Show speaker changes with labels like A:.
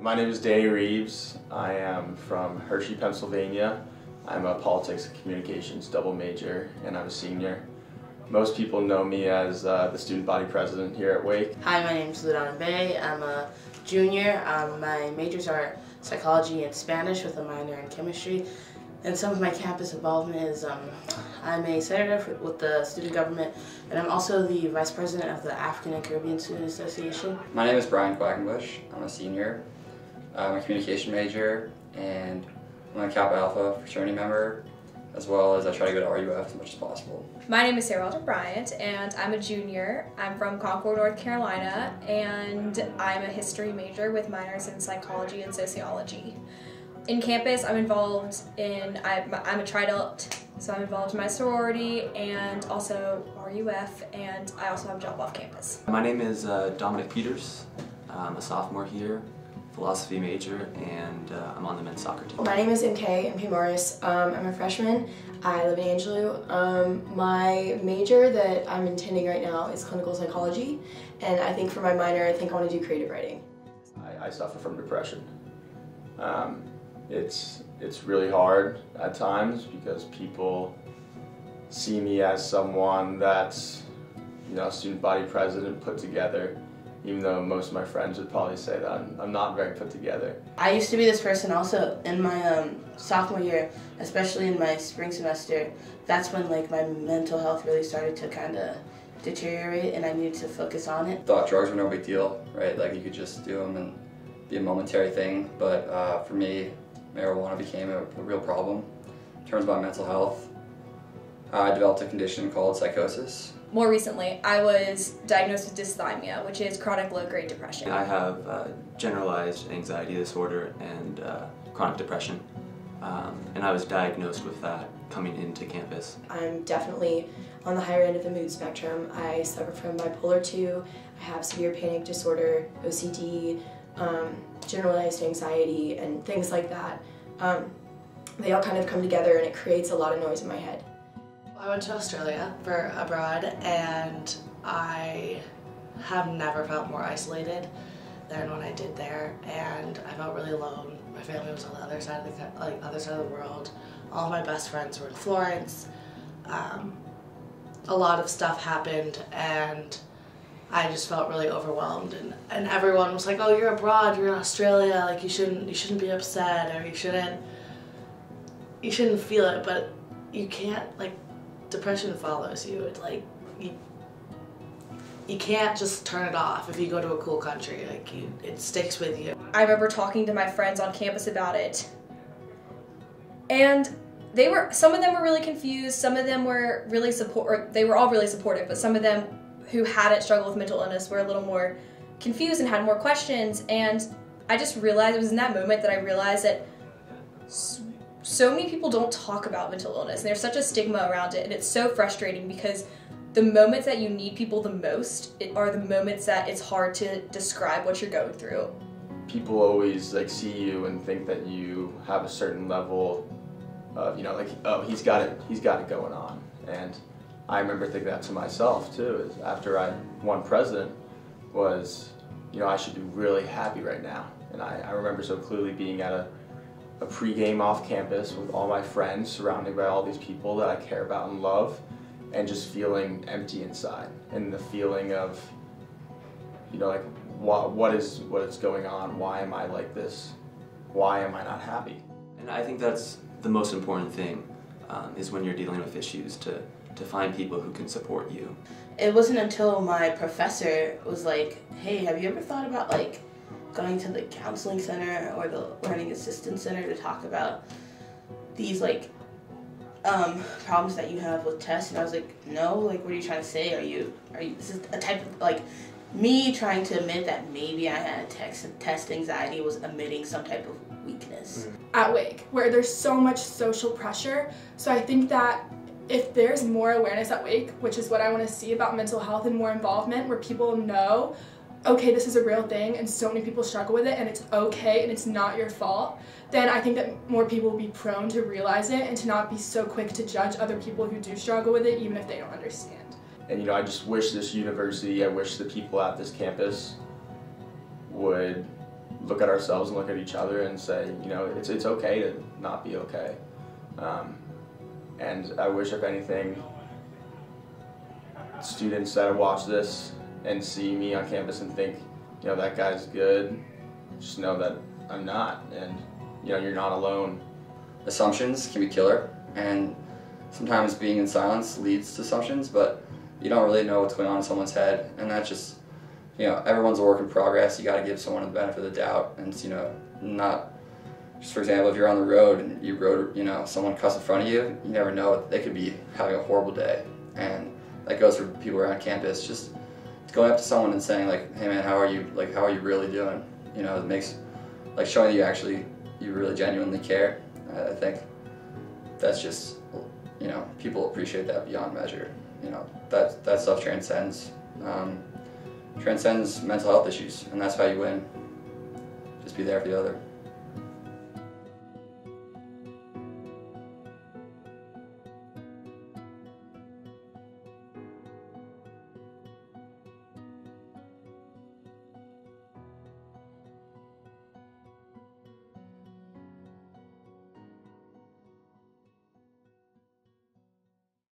A: My name is Danny Reeves. I am from Hershey, Pennsylvania. I'm a politics and communications double major, and I'm a senior. Most people know me as the student body president here at Wake.
B: Hi, my name is Ludana Bay. I'm a junior. My majors are psychology and Spanish with a minor in chemistry. And some of my campus involvement is I'm a senator with the student government, and I'm also the vice president of the African and Caribbean Student Association.
C: My name is Brian Quackenbush. I'm a senior. I'm a communication major, and I'm a Kappa Alpha fraternity member, as well as I try to go to RUF as much as possible.
D: My name is Sarah Walter Bryant, and I'm a junior. I'm from Concord, North Carolina, and I'm a history major with minors in psychology and sociology. In campus, I'm involved in, I'm a tri-adult, so I'm involved in my sorority and also RUF, and I also have a job off campus.
E: My name is Dominic Peters. I'm a sophomore here, philosophy major, and I'm on the men's soccer team.
F: My name is MK Morris. I'm a freshman. I live in Angelou. My major that I'm intending right now is clinical psychology, and I think for my minor, I think I want to do creative writing.
A: I suffer from depression. It's really hard at times because people see me as someone that's, student body president put together, even though most of my friends would probably say that I'm not very put together.
B: I used to be this person also in my sophomore year, especially in my spring semester. That's when my mental health really started to kind of deteriorate, and I needed to focus on it.
C: Thought drugs were no big deal, right? Like you could just do them and be a momentary thing, but for me, marijuana became a real problem in terms of my mental health. I developed a condition called psychosis.
D: More recently, I was diagnosed with dysthymia, which is chronic low-grade depression.
E: I have generalized anxiety disorder and chronic depression, and I was diagnosed with that coming into campus.
F: I'm definitely on the higher end of the mood spectrum. I suffer from bipolar 2, I have severe panic disorder, OCD, generalized anxiety, and things like that. They all kind of come together and it creates a lot of noise in my head.
G: I went to Australia for abroad, and I have never felt more isolated than when I did there, and I felt really alone. My family was on the other side of the world. All of my best friends were in Florence. A lot of stuff happened, and I just felt really overwhelmed, and everyone was like, "Oh, you're abroad, you're in Australia, like you shouldn't be upset, or you shouldn't feel it," but you can't, depression follows you. It's you can't just turn it off if you go to a cool country. It sticks with you.
D: I remember talking to my friends on campus about it, and some of them were really confused, some of them were really they were all really supportive, but some of them who hadn't struggled with mental illness were a little more confused and had more questions. And I just realized, it was in that moment that I realized that so many people don't talk about mental illness, and there's such a stigma around it, and it's so frustrating because the moments that you need people the most are the moments that it's hard to describe what you're going through.
A: People always see you and think that you have a certain level of, oh, he's got it going on. And I remember thinking that to myself too, is after I won president, was, I should be really happy right now. And I remember so clearly being at a pre-game off campus with all my friends, surrounded by all these people that I care about and love, and just feeling empty inside, and the feeling of, what is going on? Why am I like this? Why am I not happy?
E: And I think that's the most important thing, is when you're dealing with issues, to find people who can support you.
B: It wasn't until my professor was like, "Hey, have you ever thought about going to the counseling center or the learning assistance center to talk about these problems that you have with tests?" And I was like, "No, what are you trying to say? Are you this is a type of me trying to admit that maybe I had test anxiety was admitting some type of weakness."
H: At Wake, where there's so much social pressure, so I think that if there's more awareness at Wake, which is what I want to see about mental health, and more involvement where people know, okay, this is a real thing and so many people struggle with it and it's okay and it's not your fault, then I think that more people will be prone to realize it and to not be so quick to judge other people who do struggle with it, even if they don't understand.
A: And I just wish this university, I wish the people at this campus would look at ourselves and look at each other and say, you know, it's okay to not be okay. And I wish, if anything, students that watch this and see me on campus and think, you know, that guy's good, just know that I'm not, and you know, you're not alone.
C: Assumptions can be killer, and sometimes being in silence leads to assumptions, but you don't really know what's going on in someone's head, and that's just, you know, everyone's a work in progress. You got to give someone the benefit of the doubt, and it's, you know, not just, for example, if you're on the road and you know, someone cuss in front of you, you never know, they could be having a horrible day, and that goes for people around campus. Just going up to someone and saying, like, hey man, how are you really doing? You know, it makes, like, showing that you really genuinely care. I think that's just, you know, people appreciate that beyond measure. You know, that stuff transcends mental health issues, and that's how you win. Just be there for the other.